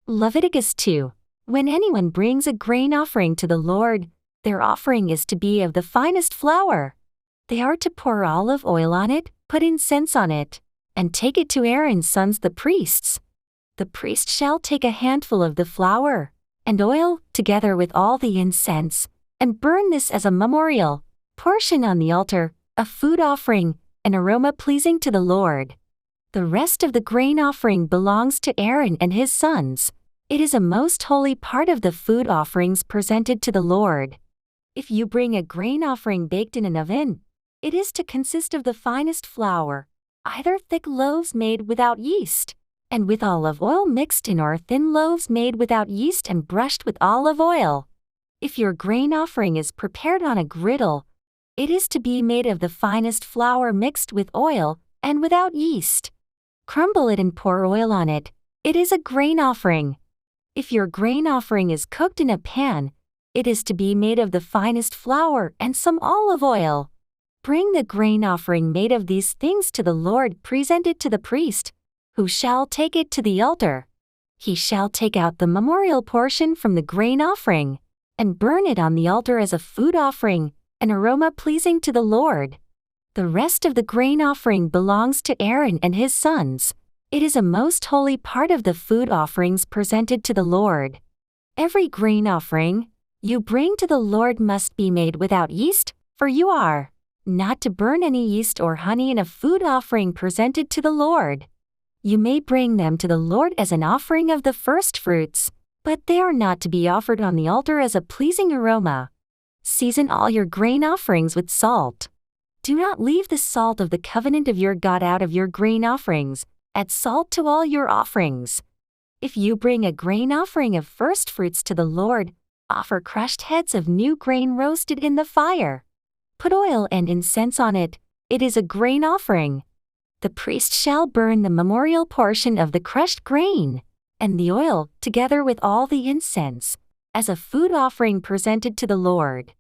Leviticus 2. When anyone brings a grain offering to the Lord, their offering is to be of the finest flour. They are to pour olive oil on it, put incense on it, and take it to Aaron's sons the priests. The priest shall take a handful of the flour and oil, together with all the incense, and burn this as a memorial portion on the altar, a food offering, an aroma pleasing to the Lord. The rest of the grain offering belongs to Aaron and his sons. It is a most holy part of the food offerings presented to the Lord. If you bring a grain offering baked in an oven, it is to consist of the finest flour, either thick loaves made without yeast, and with olive oil mixed in, or thin loaves made without yeast and brushed with olive oil. If your grain offering is prepared on a griddle, it is to be made of the finest flour mixed with oil and without yeast. Crumble it and pour oil on it. It is a grain offering. If your grain offering is cooked in a pan, it is to be made of the finest flour and some olive oil. Bring the grain offering made of these things to the Lord, present it to the priest, who shall take it to the altar. He shall take out the memorial portion from the grain offering, and burn it on the altar as a food offering, an aroma pleasing to the Lord. The rest of the grain offering belongs to Aaron and his sons. It is a most holy part of the food offerings presented to the Lord. Every grain offering you bring to the Lord must be made without yeast, for you are not to burn any yeast or honey in a food offering presented to the Lord. You may bring them to the Lord as an offering of the firstfruits, but they are not to be offered on the altar as a pleasing aroma. Season all your grain offerings with salt. Do not leave the salt of the covenant of your God out of your grain offerings. Add salt to all your offerings. If you bring a grain offering of firstfruits to the Lord, offer crushed heads of new grain roasted in the fire. Put oil and incense on it. It is a grain offering. The priest shall burn the memorial portion of the crushed grain and the oil, together with all the incense, as a food offering presented to the Lord.